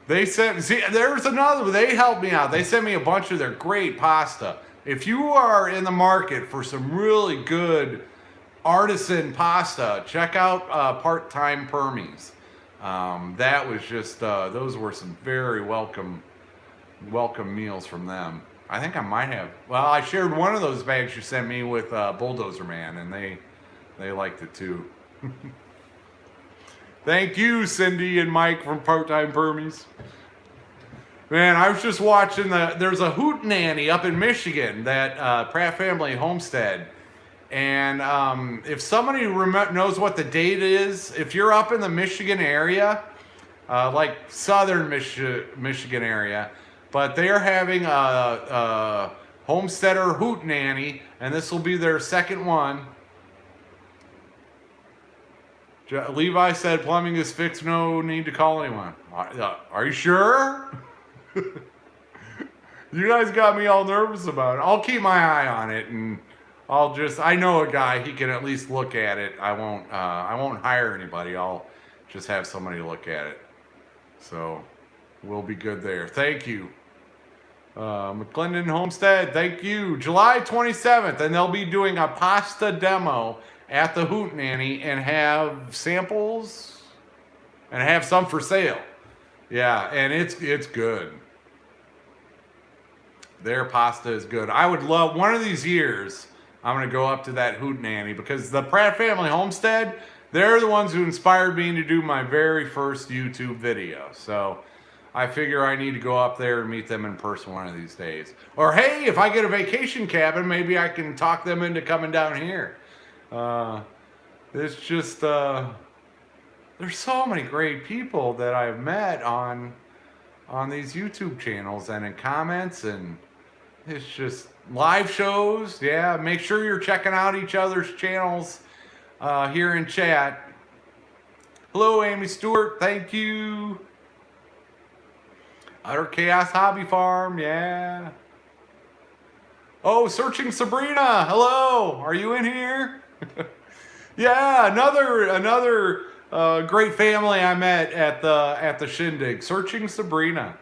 [SPEAKER 1] They sent, see, there's another, they helped me out. They sent me a bunch of their great pasta. If you are in the market for some really good artisan pasta, check out Part-Time Permies. That was just, those were some very welcome meals from them. I think I might have, well, I shared one of those bags you sent me with Bulldozer Man, and they liked it too. Thank you, Cindy and Mike from Part-Time Permies. Man, I was just watching there's a hootenanny up in Michigan, that Pratt Family Homestead. And if somebody knows what the date is, if you're up in the Michigan area, like southern Michigan area, but they are having a Homesteader hootenanny, and this will be their second one. Levi said plumbing is fixed, no need to call anyone. Are you sure? You guys got me all nervous about it. I'll keep my eye on it, and I know a guy, he can at least look at it. I won't hire anybody. I'll just have somebody look at it. So we'll be good there. Thank you. McClendon Homestead, thank you. July 27th, and they'll be doing a pasta demo at the hootenanny and have samples and have some for sale. Yeah, and it's good. Their pasta is good. I would love, one of these years, I'm going to go up to that hootenanny, because the Pratt Family Homestead, they're the ones who inspired me to do my very first YouTube video. So I figure I need to go up there and meet them in person one of these days. Or hey, if I get a vacation cabin, maybe I can talk them into coming down here. It's just, there's so many great people that I've met on these YouTube channels and in comments, and it's just live shows. Yeah, make sure you're checking out each other's channels here in chat. Hello, Amy Stewart. Thank you. Utter Chaos Hobby Farm. Yeah. Oh, Searching Sabrina. Hello. Are you in here? Yeah, another great family I met at the shindig. Searching Sabrina.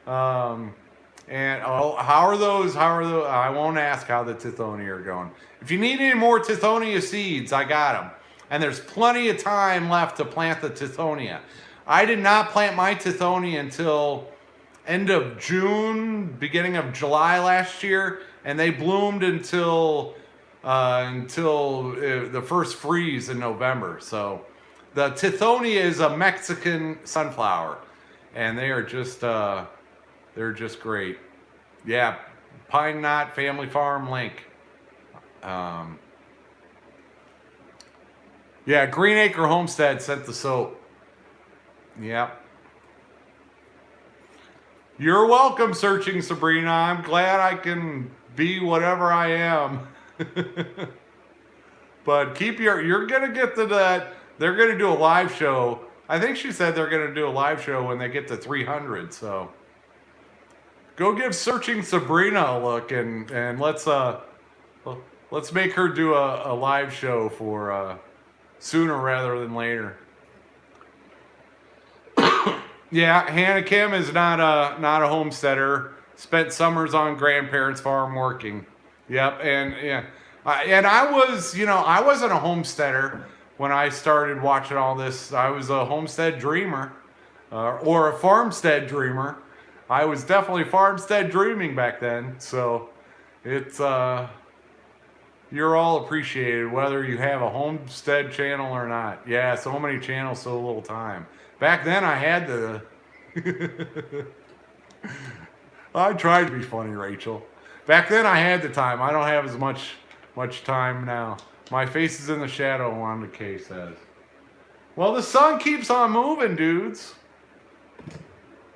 [SPEAKER 1] And how are those? I won't ask how the Tithonia are going. If you need any more Tithonia seeds, I got them. And there's plenty of time left to plant the Tithonia. I did not plant my Tithonia until end of June, beginning of July last year, and they bloomed until the first freeze in November. So the Tithonia is a Mexican sunflower, and they are just they're just great. Yeah, Pine Knot Family Farm link. Yeah, Green Acre Homestead sent the soap. Yep. You're welcome, Searching Sabrina. I'm glad I can be whatever I am. But you're gonna get to that. They're gonna do a live show. I think she said they're gonna do a live show when they get to 300. So go give Searching Sabrina a look and let's make her do a live show for sooner rather than later. Yeah, Hannah Kim is not a homesteader. Spent summers on grandparents' farm working. Yep, and yeah. And I wasn't a homesteader when I started watching all this. I was a homestead dreamer, or a farmstead dreamer. I was definitely farmstead dreaming back then. So it's you're all appreciated whether you have a homestead channel or not. Yeah, so many channels, so little time. Back then I had to. I tried to be funny, Rachel. Back then I had the time. I don't have as much time now. My face is in the shadow, Wanda K says. Well, the sun keeps on moving, dudes.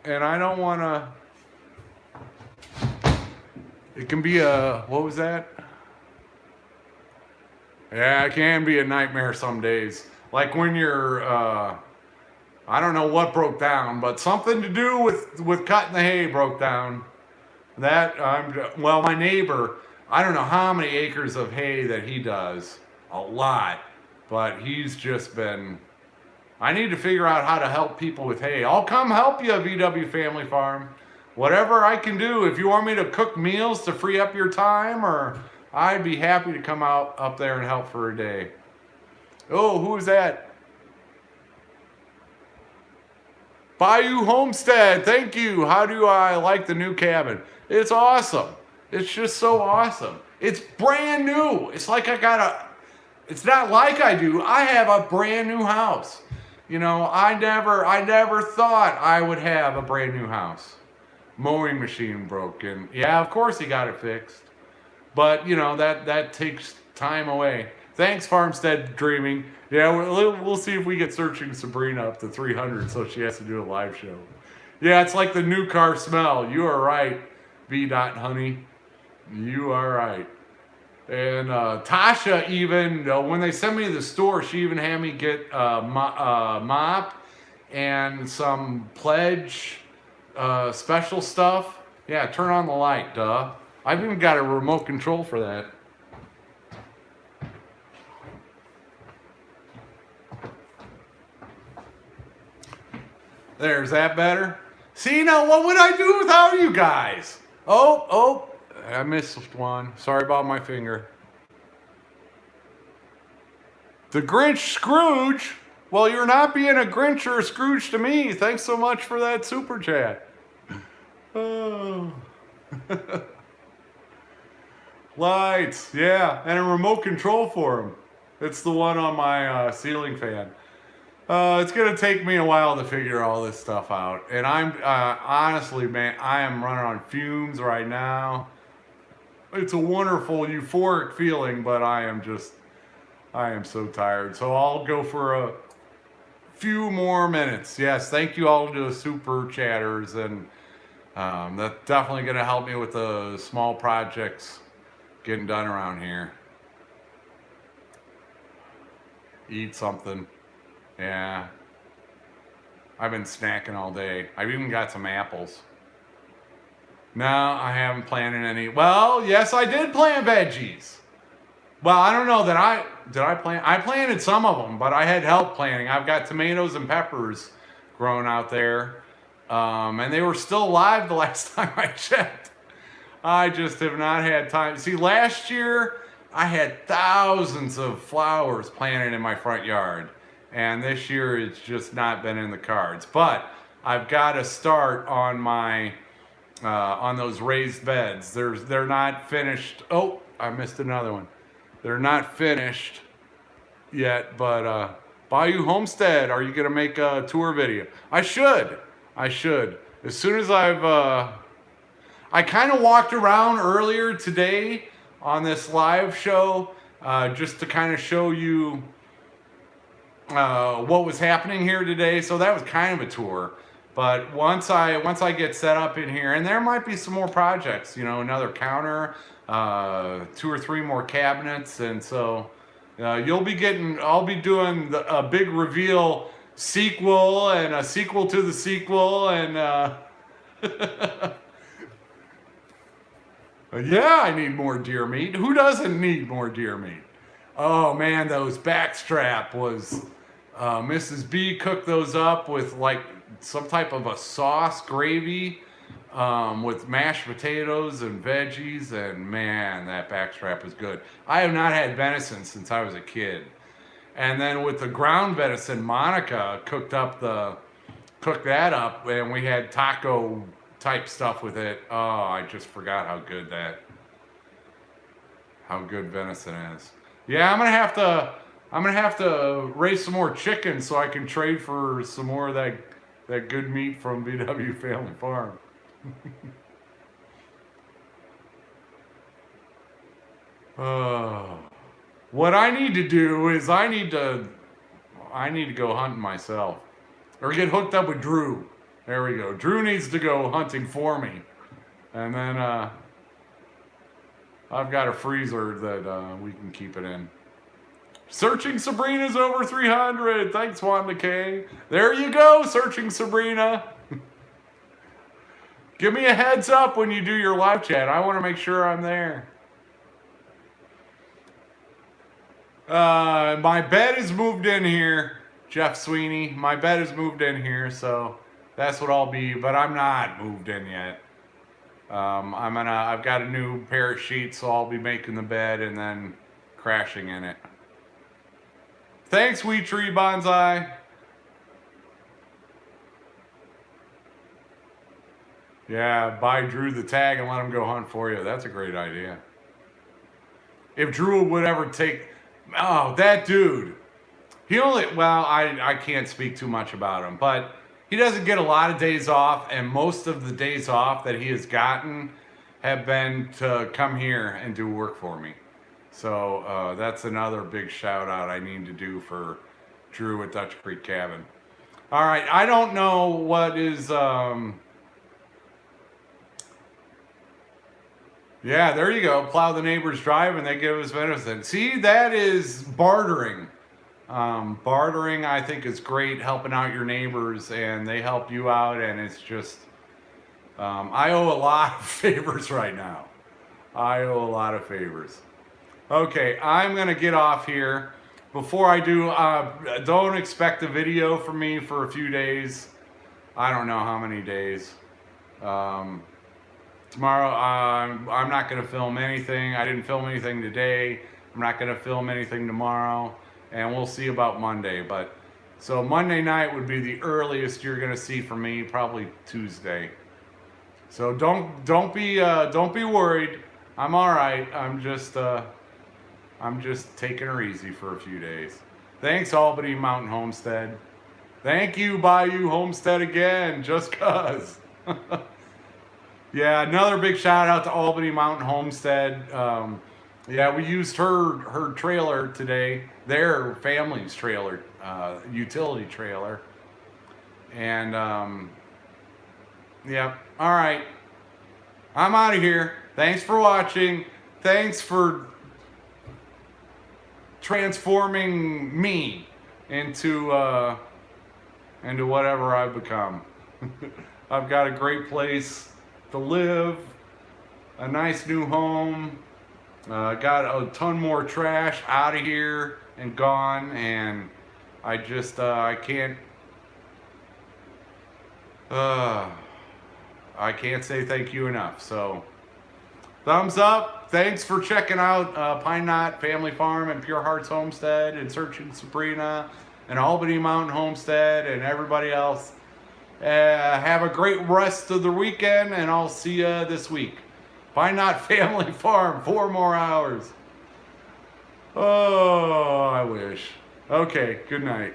[SPEAKER 1] And I don't want to... It can be a... What was that? Yeah, it can be a nightmare some days. Like when you're... I don't know what broke down, but something to do with cutting the hay broke down. My neighbor... I don't know how many acres of hay that he does. A lot. But he's just been... I need to figure out how to help people with hay. I'll come help you, VW Family Farm. Whatever I can do. If you want me to cook meals to free up your time, or I'd be happy to come out up there and help for a day. Oh, who is that? Bayou Homestead. Thank you. How do I like the new cabin? It's awesome. It's just so awesome. It's brand new. It's like it's not like I do. I have a brand new house. You know, I never thought I would have a brand new house. Mowing machine broken. Yeah, of course he got it fixed. But, you know, that takes time away. Thanks, Farmstead Dreaming. Yeah, we'll see if we get Searching Sabrina up to 300 so she has to do a live show. Yeah, it's like the new car smell. You are right, B.Honey. You are right. And Tasha even, when they sent me to the store, she even had me get a mop and some pledge special stuff. Yeah, turn on the light, duh. I've even got a remote control for that. There's that better. See, now what would I do without you guys? Oh, I missed one. Sorry about my finger. The Grinch Scrooge? Well, you're not being a Grinch or a Scrooge to me. Thanks so much for that super chat. Oh. Lights, yeah, and a remote control for them. It's the one on my ceiling fan. It's going to take me a while to figure all this stuff out. And I'm, honestly, man, I am running on fumes right now. It's a wonderful, euphoric feeling, but I am so tired. So I'll go for a few more minutes. Yes, thank you all to the super chatters. And that's definitely going to help me with the small projects getting done around here. Eat something. Yeah. I've been snacking all day. I've even got some apples. No, I haven't planted any. Well, yes, I did plant veggies. Well, I don't know that did I plant? I planted some of them, but I had help planting. I've got tomatoes and peppers growing out there. And they were still alive the last time I checked. I just have not had time. See, last year I had thousands of flowers planted in my front yard. And this year it's just not been in the cards. But I've got to start on my on those raised beds. They're not finished. Oh, I missed another one. They're not finished yet, but Bayou Homestead, are you gonna make a tour video? I should. As soon as I kind of walked around earlier today on this live show just to kind of show you what was happening here today. So that was kind of a tour. But once I get set up in here, and there might be some more projects, you know, another counter, 2 or 3 more cabinets, and so you'll be getting. I'll be doing a big reveal sequel and a sequel to the sequel, and yeah, I need more deer meat. Who doesn't need more deer meat? Oh man, those backstrap was Mrs. B cooked those up with like some type of a sauce gravy with mashed potatoes and veggies, and man, that backstrap was good. I have not had venison since I was a kid. And then with the ground venison, Monica cooked that up, and we had taco type stuff with it. Oh, I just forgot how good venison is. Yeah, I'm gonna have to raise some more chickens so I can trade for some more of that good meat from VW Family Farm. What I need to do is I need to go hunting myself, or get hooked up with Drew. There we go. Drew needs to go hunting for me, and then I've got a freezer that we can keep it in. Searching Sabrina's over 300. Thanks, Wanda K. There you go, Searching Sabrina. Give me a heads up when you do your live chat. I want to make sure I'm there. My bed is moved in here, Jeff Sweeney. My bed is moved in here, so that's what I'll be. But I'm not moved in yet. I've got a new pair of sheets, so I'll be making the bed and then crashing in it. Thanks, Wheat Tree Bonsai. Yeah, buy Drew the tag and let him go hunt for you. That's a great idea. If Drew would ever take... Oh, that dude. I can't speak too much about him, but he doesn't get a lot of days off, and most of the days off that he has gotten have been to come here and do work for me. So that's another big shout out I need to do for Drew at Dutch Creek Cabin. All right, I don't know what is... Yeah, there you go. Plow the neighbor's drive and they give us venison. See, that is bartering. Bartering, I think, is great, helping out your neighbors, and they help you out, and it's just... I owe a lot of favors right now. I owe a lot of favors. Okay, I'm going to get off here. Before I do, don't expect a video from me for a few days. I don't know how many days. Tomorrow, I'm not going to film anything. I didn't film anything today. I'm not going to film anything tomorrow. And we'll see about Monday. So Monday night would be the earliest you're going to see from me, probably Tuesday. So don't be worried. I'm all right. I'm just taking her easy for a few days. Thanks, Albany Mountain Homestead. Thank you, Bayou Homestead again, just cause. Yeah, another big shout out to Albany Mountain Homestead. Yeah, we used her trailer today, their family's trailer, utility trailer. And yeah, all right. I'm out of here. Thanks for watching. Thanks for transforming me into whatever I've become. I've got a great place to live, a nice new home, got a ton more trash out of here and gone, and I just I can't say thank you enough. So thumbs up. Thanks for checking out Pine Knot Family Farm and Pure Hearts Homestead and Searching Sabrina and Albany Mountain Homestead and everybody else. Have a great rest of the weekend, and I'll see you this week. Pine Knot Family Farm, 4 more hours. Oh, I wish. Okay, good night.